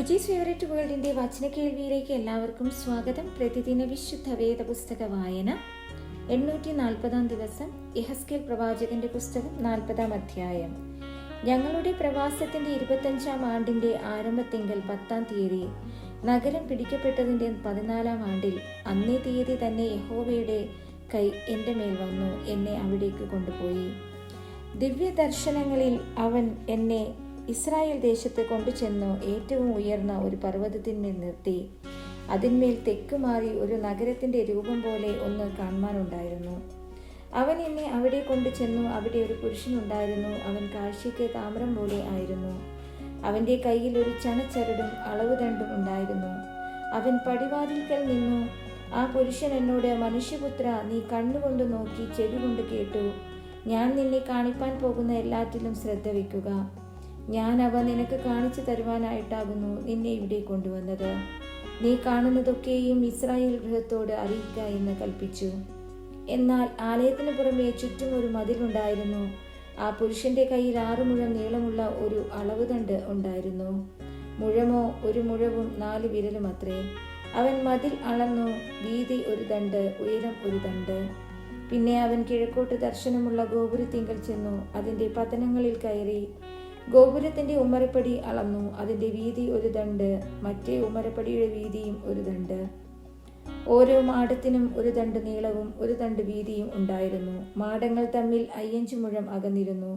രുചീസ് favourite വേൾഡിൻ്റെ വചന കേൾവിയിലേക്ക് എല്ലാവർക്കും സ്വാഗതം. പ്രതിദിന വിശുദ്ധ വേദ പുസ്തക വായന 840 ദിവസം. യെഹെസ്കേൽ പ്രവാചകന്റെ പുസ്തകം 40 അധ്യായം. ഞങ്ങളുടെ പ്രവാസത്തിന്റെ 25 ആണ്ടിന്റെ ആരംഭത്തിങ്കൽ 10 തീയതി നഗരം പിടിക്കപ്പെട്ടതിന്റെ 14 ആണ്ടിൽ അന്നേ തീയതി തന്നെ യഹോവയുടെ കൈ എൻ്റെ മേൽ വന്നു എന്നെ അവിടേക്ക് കൊണ്ടുപോയി. ദിവ്യ ദർശനങ്ങളിൽ അവൻ എന്നെ ഇസ്രായേൽ ദേശത്ത് കൊണ്ടുചെന്നു ഏറ്റവും ഉയർന്ന ഒരു പർവ്വതത്തിന്മേൽ നിർത്തി. അതിന്മേൽ തെക്കുമാറി ഒരു നഗരത്തിന്റെ രൂപം പോലെ ഒന്ന് കാണുവാനുണ്ടായിരുന്നു. അവൻ എന്നെ അവിടെ കൊണ്ടുചെന്നു. അവിടെ ഒരു പുരുഷനുണ്ടായിരുന്നു. അവൻ കാഴ്ചയ്ക്ക് താമ്രം പോലെ ആയിരുന്നു. അവന്റെ കയ്യിൽ ഒരു ചണച്ചരടും അളവുദണ്ഡും ഉണ്ടായിരുന്നു. അവൻ പടിവാതിൽക്കൽ നിന്നു. ആ പുരുഷൻ എന്നോട്, മനുഷ്യപുത്ര, നീ കണ്ണുകൊണ്ട് നോക്കി ചെവി കൊണ്ട് കേട്ടു. ഞാൻ നിന്നെ കാണിപ്പാൻ പോകുന്ന എല്ലാറ്റിലും ശ്രദ്ധ വയ്ക്കുക. ഞാൻ അവ നിനക്ക് കാണിച്ചു തരുവാനായിട്ടാകുന്നു നിന്നെ ഇവിടെ കൊണ്ടുവന്നത്. നീ കാണുന്നതൊക്കെയും ഇസ്രായേൽ ഗൃഹത്തോട് അറിയിക്ക എന്ന് കൽപ്പിച്ചു. എന്നാൽ ആലയത്തിന് പുറമെ ചുറ്റും ഒരു മതിലുണ്ടായിരുന്നു. ആ പുരുഷന്റെ കയ്യിൽ 6 മുഴം നീളമുള്ള ഒരു അളവുദണ്ഡ് ഉണ്ടായിരുന്നു. മുഴമോ ഒരു മുഴവും 4 വിരലും അത്രേ. അവൻ മതിൽ അളന്നു. വീതി ഒരു ദണ്ഡ്, ഉയരം ഒരു ദണ്ഡ്. പിന്നെ അവൻ കിഴക്കോട്ട് ദർശനമുള്ള ഗോപുരത്തിങ്കൽ ചെന്നു. അതിന്റെ പതനങ്ങളിൽ കയറി ഗോപുരത്തിന്റെ ഉമ്മരപ്പടി അളന്നു. അതിന്റെ വീതി ഒരു ദണ്ഡ്, മറ്റേ ഉമ്മരപ്പടിയുടെ വീതിയും ഒരു ദണ്ഡ്. ഓരോ മാടത്തിനും ഒരു ദണ്ഡ് നീളവും ഒരു ദണ്ഡ് വീതിയും ഉണ്ടായിരുന്നു. മാടങ്ങൾ തമ്മിൽ 5 മുഴം അകന്നിരുന്നു.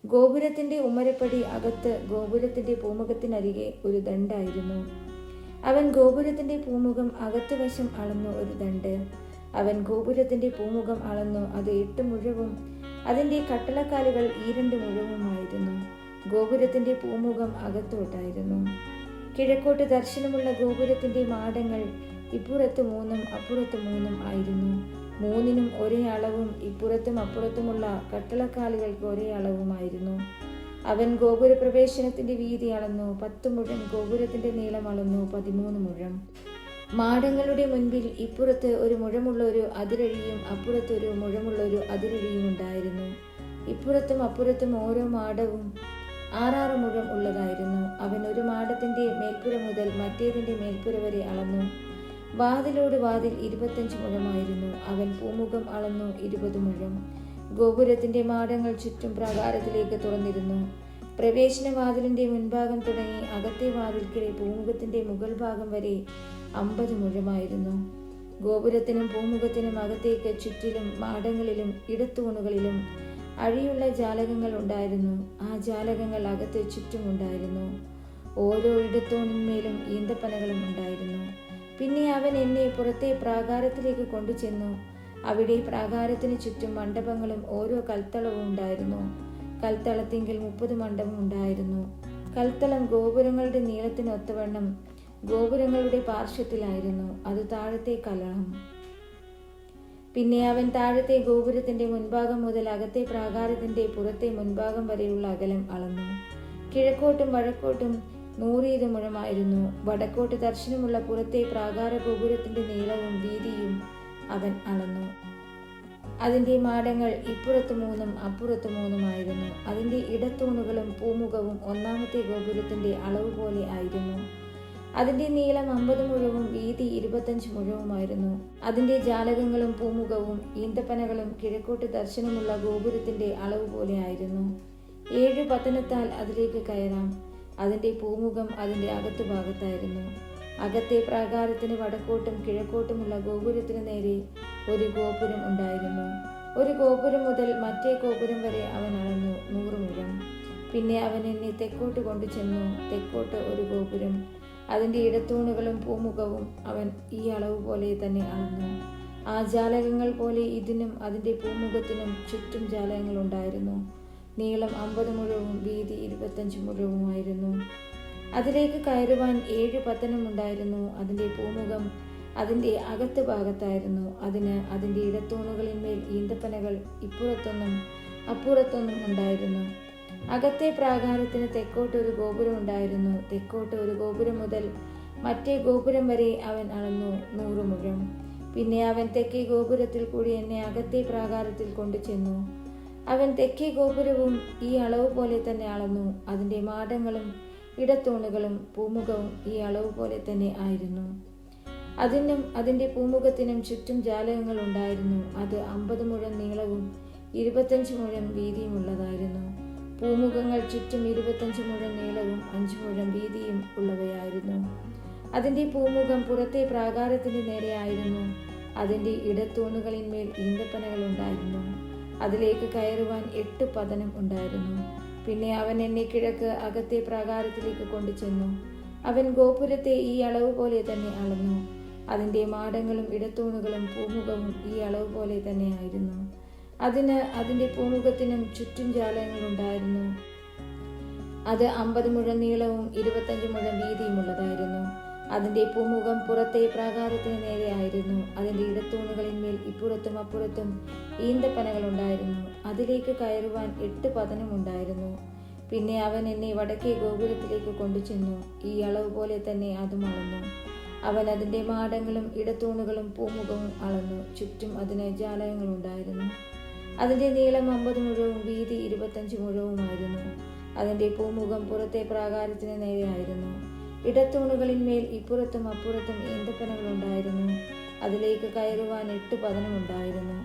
ഗോപുരത്തിന്റെ ഉമ്മരപ്പടി അകത്ത് ഗോപുരത്തിന്റെ പൂമുഖത്തിനരികെ ഒരു ദണ്ഡായിരുന്നു. അവൻ ഗോപുരത്തിന്റെ പൂമുഖം അകത്ത് വശം അളന്നു ഒരു ദണ്ഡ്. അവൻ ഗോപുരത്തിന്റെ പൂമുഖം അളന്നു. അത് 8 മുഴവും അതിന്റെ കട്ടളക്കാലുകൾ 2 മുഴവുമായിരുന്നു. ഗോപുരത്തിന്റെ പൂമുഖം അകത്തോട്ടായിരുന്നു. കിഴക്കോട്ട് ദർശനമുള്ള ഗോപുരത്തിന്റെ മാടങ്ങൾ ഇപ്പുറത്ത് 3 അപ്പുറത്ത് 3 ആയിരുന്നു. 3നും ഒരേ അളവും ഇപ്പുറത്തും അപ്പുറത്തുമുള്ള കട്ടളക്കാലുകൾക്ക് ഒരേ അളവുമായിരുന്നു. അവൻ ഗോപുര പ്രവേശനത്തിന്റെ വീതി അളന്നു 10 മുഴം. ഗോപുരത്തിന്റെ നീളം അളന്നു 13 മുഴം. മാടങ്ങളുടെ മുൻപിൽ ഇപ്പുറത്ത് ഒരു മുഴമുള്ള ഒരു അതിരഴിയും അപ്പുറത്ത് ഒരു മുഴമുള്ള ഒരു അതിരഴിയും ഉണ്ടായിരുന്നു. ഇപ്പുറത്തും അപ്പുറത്തും ഓരോ മാടവും 6 മുഴം ഉള്ളതായിരുന്നു. അവൻ ഒരു മാടത്തിന്റെ മേൽപ്പുര മുതൽ മറ്റേതിന്റെ മേൽപ്പുര വരെ അളന്നു. വാതിലോട് വാതിൽ 25 മുഴമായിരുന്നു. അവൻ പൂമുഖം അളന്നു 20 മുഴം. ഗോപുരത്തിന്റെ മാടങ്ങൾ ചുറ്റും പ്രാകാരത്തിലേക്ക് തുറന്നിരുന്നു. പ്രവേശനവാതിലിന്റെ മുൻഭാഗം തുടങ്ങി അകത്തെ വാതിൽക്കലെ പൂമുഖത്തിന്റെ മുകൾ ഭാഗം വരെ 50 മുഴമായിരുന്നു. ഗോപുരത്തിനും പൂമുഖത്തിനും അകത്തേക്ക് ചുറ്റിലും മാടങ്ങളിലും ഇടത്തൂണുകളിലും അഴിയുള്ള ജാലകങ്ങൾ ഉണ്ടായിരുന്നു. ആ ജാലകങ്ങൾ അകത്ത് ചുറ്റും ഉണ്ടായിരുന്നു. ഓരോ ഇടത്തൂണിന്മേലും ഈന്തപ്പനകളും ഉണ്ടായിരുന്നു. പിന്നെ അവൻ എന്നെ പുറത്തെ പ്രാകാരത്തിലേക്ക് കൊണ്ടുചെന്നു. അവിടെ പ്രാകാരത്തിന് ചുറ്റും മണ്ഡപങ്ങളും ഓരോ കൽത്തളവും ഉണ്ടായിരുന്നു. കൽത്തളത്തിങ്കിൽ 30 മണ്ഡപം ഉണ്ടായിരുന്നു. കൽത്തളം ഗോപുരങ്ങളുടെ നീളത്തിന് ഒത്തവണ്ണം ഗോപുരങ്ങളുടെ പാർശ്വത്തിലായിരുന്നു. അത് താഴത്തെ കലം. പിന്നെ അവൻ താഴത്തെ ഗോപുരത്തിന്റെ മുൻഭാഗം മുതൽ അകത്തെ പ്രാകാരത്തിന്റെ പുറത്തെ മുൻഭാഗം വരെയുള്ള അകലം അളന്നു. കിഴക്കോട്ടും വടക്കോട്ടും 100 മുഴമായിരുന്നു. വടക്കോട്ട് ദർശനമുള്ള പുറത്തെ പ്രാകാര ഗോപുരത്തിന്റെ നീളവും വീതിയും അവൻ അളന്നു. അതിന്റെ മാടങ്ങൾ ഇപ്പുറത്ത് 3 അപ്പുറത്ത് 3 ആയിരുന്നു. അതിന്റെ ഇടത്തൂണുകളും പൂമുഖവും 1-ാമത്തെ ഗോപുരത്തിന്റെ അളവ് പോലെ ആയിരുന്നു. അതിന്റെ നീളം 50 മുഴവും വീതി 25 മുഴവുമായിരുന്നു. അതിന്റെ ജാലകങ്ങളും പൂമുഖവും ഈന്തപ്പനകളും കിഴക്കോട്ട് ദർശനമുള്ള ഗോപുരത്തിന്റെ അളവ് പോലെ ആയിരുന്നു. 7 പതനത്താൽ അതിലേക്ക് കയറാം. അതിന്റെ പൂമുഖം അതിന്റെ അകത്തു ഭാഗത്തായിരുന്നു. അകത്തെ പ്രാകാരത്തിന് വടക്കോട്ടും കിഴക്കോട്ടുമുള്ള ഗോപുരത്തിന് നേരെ ഒരു ഗോപുരം ഉണ്ടായിരുന്നു. ഒരു ഗോപുരം മുതൽ മറ്റേ ഗോപുരം വരെ അവൻ അളന്നു 100 മുഴം. പിന്നെ അവൻ എന്നെ തെക്കോട്ട് കൊണ്ടുചെന്നു. തെക്കോട്ട് ഒരു ഗോപുരം, അതിന്റെ ഇടത്തൂണുകളും പൂമുഖവും അവൻ ഈ അളവ് പോലെ തന്നെ അളന്നു. ആ ജാലകങ്ങൾ പോലെ ഇതിനും അതിന്റെ പൂമുഖത്തിനും ചുറ്റും ജാലകങ്ങൾ ഉണ്ടായിരുന്നു. നീളം 50 മുഴവും വീതി 25 മുഴവുമായിരുന്നു. അതിലേക്ക് കയറുവാൻ 7 പതനം ഉണ്ടായിരുന്നു. അതിന്റെ പൂമുഖം അതിന്റെ അകത്ത് ഭാഗത്തായിരുന്നു. അതിന് അതിന്റെ ഇടത്തൂണുകളിന്മേൽ ഈന്തപ്പനകൾ ഇപ്പുറത്തൊന്നും അപ്പുറത്തൊന്നും ഉണ്ടായിരുന്നു. അകത്തെ പ്രാകാരത്തിന് തെക്കോട്ട് ഒരു ഗോപുരം ഉണ്ടായിരുന്നു. തെക്കോട്ട് ഒരു ഗോപുരം മുതൽ മറ്റേ ഗോപുരം വരെ അവൻ അളന്നു 100 മുഴം. പിന്നെ അവൻ തെക്കേ ഗോപുരത്തിൽ കൂടി എന്നെ അകത്തെ പ്രാകാരത്തിൽ കൊണ്ടുചെന്നു. അവൻ തെക്കേ ഗോപുരവും ഈ അളവ് പോലെ തന്നെ അളന്നു. അതിന്റെ മാടങ്ങളും ഇടത്തൂണുകളും പൂമുഖവും ഈ അളവ് പോലെ തന്നെ ആയിരുന്നു. അതിനും അതിൻ്റെ പൂമുഖത്തിനും ചുറ്റും ജാലകങ്ങൾ ഉണ്ടായിരുന്നു. അത് 50 മുഴം നീളവും 25 മുഴം വീതിയുമുള്ളതായിരുന്നു. പൂമുഖങ്ങൾ ചുറ്റും 25 മുഴം നീളവും 5 മുഴം വീതിയും ഉള്ളവയായിരുന്നു. അതിൻ്റെ പൂമുഖം പുറത്തെ പ്രാകാരത്തിന് നേരെയായിരുന്നു. അതിൻ്റെ ഇടത്തൂണുകളിന്മേൽ ഈന്തപ്പനകൾ ഉണ്ടായിരുന്നു. അതിലേക്ക് കയറുവാൻ 8 പതനം ഉണ്ടായിരുന്നു. പിന്നെ അവൻ എന്നെ കിഴക്ക് അകത്തെ പ്രാകാരത്തിലേക്ക് കൊണ്ടുചെന്നു. അവൻ ഗോപുരത്തെ ഈ അളവ് പോലെ തന്നെ അളന്നു. അതിൻ്റെ മാടങ്ങളും ഇടത്തൂണുകളും പൂമുഖവും ഈ അളവ് പോലെ തന്നെ ആയിരുന്നു. അതിൻ്റെ പൂമുഖത്തിനും ചുറ്റും ജാലകങ്ങൾ ഉണ്ടായിരുന്നു. അത് 50 മുഴം നീളവും 25 മുഴം വീതിയുമുള്ളതായിരുന്നു. അതിൻ്റെ പൂമുഖം പുറത്തെ പ്രാകാരത്തിന് നേരെയായിരുന്നു. അതിൻ്റെ ഇടത്തൂണുകളിന്മേൽ ഇപ്പുറത്തും അപ്പുറത്തും ഈന്തപ്പനകൾ ഉണ്ടായിരുന്നു. അതിലേക്ക് കയറുവാൻ 8 പതനം ഉണ്ടായിരുന്നു. പിന്നെ അവൻ എന്നെ വടക്കേ ഗോപുരത്തിലേക്ക് കൊണ്ടുചെന്നു. ഈ അളവ് പോലെ തന്നെ അതും അളന്നു. അവൻ അതിൻ്റെ മാടങ്ങളും ഇടത്തൂണുകളും പൂമുഖവും അളന്നു. ചുറ്റും അതിന് ജാലകങ്ങൾ ഉണ്ടായിരുന്നു. അതിൻ്റെ നീളം 50 മുഴവും വീതി 25 മുഴവുമായിരുന്നു. അതിൻ്റെ പൂമുഖം പുറത്തെ പ്രാകാരത്തിന് നേരെയായിരുന്നു. ഇടത്തൂണുകളിന്മേൽ ഇപ്പുറത്തും അപ്പുറത്തും ഈന്തപ്പനകൾ ഉണ്ടായിരുന്നു. അതിലേക്ക് കയറുവാൻ 8 പതനം ഉണ്ടായിരുന്നു.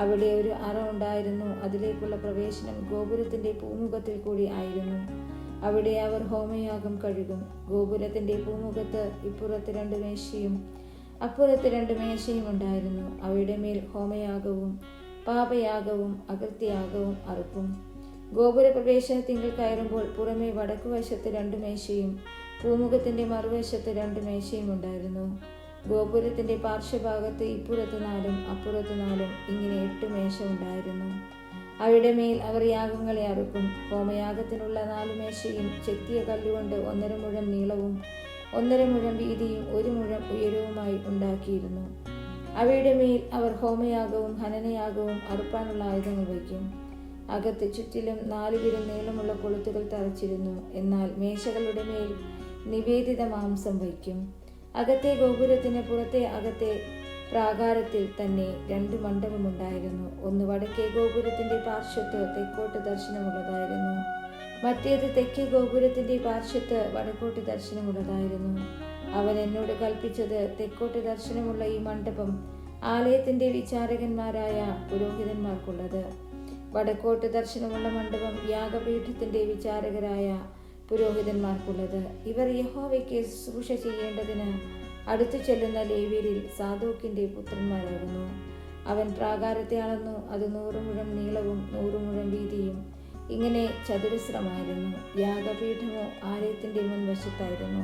അവിടെ ഒരു അറ ഉണ്ടായിരുന്നു. അതിലേക്കുള്ള പ്രവേശനം ഗോപുരത്തിൻ്റെ പൂമുഖത്തിൽ കൂടി ആയിരുന്നു. അവിടെ അവർ ഹോമയാഗം കഴുകും. ഗോപുരത്തിൻ്റെ പൂമുഖത്ത് ഇപ്പുറത്ത് 2 മേശയും അപ്പുറത്ത് 2 മേശയും ഉണ്ടായിരുന്നു. അവയുടെ മേൽ ഹോമയാഗവും പാപയാഗവും അകൃത്യയാഗവും അറുക്കും. ഗോപുര പ്രവേശനത്തിങ്കിൽ കയറുമ്പോൾ പുറമെ വടക്കുവശത്ത് 2 മേശയും പൂമുഖത്തിന്റെ മറുവശത്ത് 2 മേശയും ഉണ്ടായിരുന്നു. ഗോപുരത്തിന്റെ പാർശ്വഭാഗത്ത് ഇപ്പുറത്ത് 4 അപ്പുറത്ത് 4 ഇങ്ങനെ 8 മേശ ഉണ്ടായിരുന്നു. അവയുടെ മേൽ അവർ യാഗങ്ങളെ അറുക്കും. ഹോമയാഗത്തിനുള്ള 4 മേശയും ചെത്തിയ കല്ലുകൊണ്ട് 1.5 മുഴം നീളവും 1.5 മുഴം വീതിയും 1 മുഴം ഉയരവുമായി ഉണ്ടാക്കിയിരുന്നു. അവയുടെ മേൽ അവർ ഹോമയാഗവും ഹനനയാഗവും അറുപ്പാനുള്ള ആയുധങ്ങൾ വയ്ക്കും. അകത്ത് ചുറ്റിലും 4 വിരൽ നീളമുള്ള കൊളുത്തുകൾ തറച്ചിരുന്നു. എന്നാൽ മേശകളുടെ മേൽ നിവേദിത മാംസം വയ്ക്കും. അകത്തെ ഗോപുരത്തിന് പുറത്തെ അകത്തെ പ്രാകാരത്തിൽ തന്നെ 2 മണ്ഡപമുണ്ടായിരുന്നു. ഒന്ന് വടക്കേ ഗോപുരത്തിന്റെ പാർശ്വത്ത് തെക്കോട്ട് ദർശനമുള്ളതായിരുന്നു. മറ്റേത് തെക്കേ ഗോപുരത്തിന്റെ പാർശ്വത്ത് വടക്കോട്ട് ദർശനമുള്ളതായിരുന്നു. അവൻ എന്നോട് കൽപ്പിച്ചത്, തെക്കോട്ട് ദർശനമുള്ള ഈ മണ്ഡപം ആലയത്തിന്റെ വിചാരകന്മാരായ പുരോഹിതന്മാർക്കുള്ളത്. വടക്കോട്ട് ദർശനമുള്ള മണ്ഡപം യാഗപീഠത്തിന്റെ വിചാരകരായ പുരോഹിതന്മാർക്കുള്ളത്. ഇവർ യഹോവയ്ക്ക് ശുശ്രൂഷ ചെയ്യേണ്ടതിന് അടുത്തു ചെല്ലുന്ന ലേവ്യരിൽ സാദോക്കിന്റെ പുത്രന്മാരാകുന്നു. അവൻ പ്രാകാരത്തെ അളന്നു. അത് 100 മുഴം നീളവും 100 മുഴം വീതിയും ഇങ്ങനെ ചതുരശ്രമായിരുന്നു. യാഗപീഠമോ ആലയത്തിന്റെ മുൻവശത്തായിരുന്നു.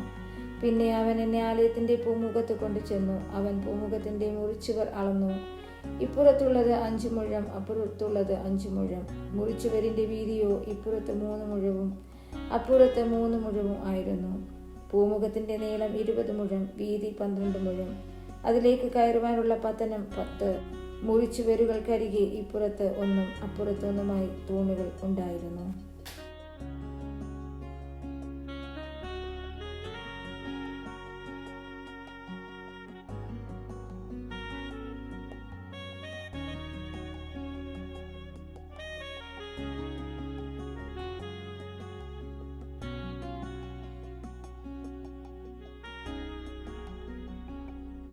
പിന്നെ അവൻ എന്നെ ആലയത്തിന്റെ പൂമുഖത്ത് കൊണ്ടുചെന്നു. അവൻ പൂമുഖത്തിന്റെ മുറിച്ചുവർ അളന്നു. ഇപ്പുറത്തുള്ളത് 5 മുഴം അപ്പുറത്തുള്ളത് 5 മുഴം. മുറിച്ചുവരിന്റെ വീതിയോ ഇപ്പുറത്ത് 3 മുഴവും അപ്പുറത്ത് 3 മുഴവും ആയിരുന്നു. പൂമുഖത്തിന്റെ നീളം 20 മുഴം, വീതി 12 മുഴം. അതിലേക്ക് കയറുവാനുള്ള പതനം 10. മുറിച്ചുവരുകൾക്കരികെ ഇപ്പുറത്ത് 1 അപ്പുറത്ത് 1 തൂണുകൾ ഉണ്ടായിരുന്നു.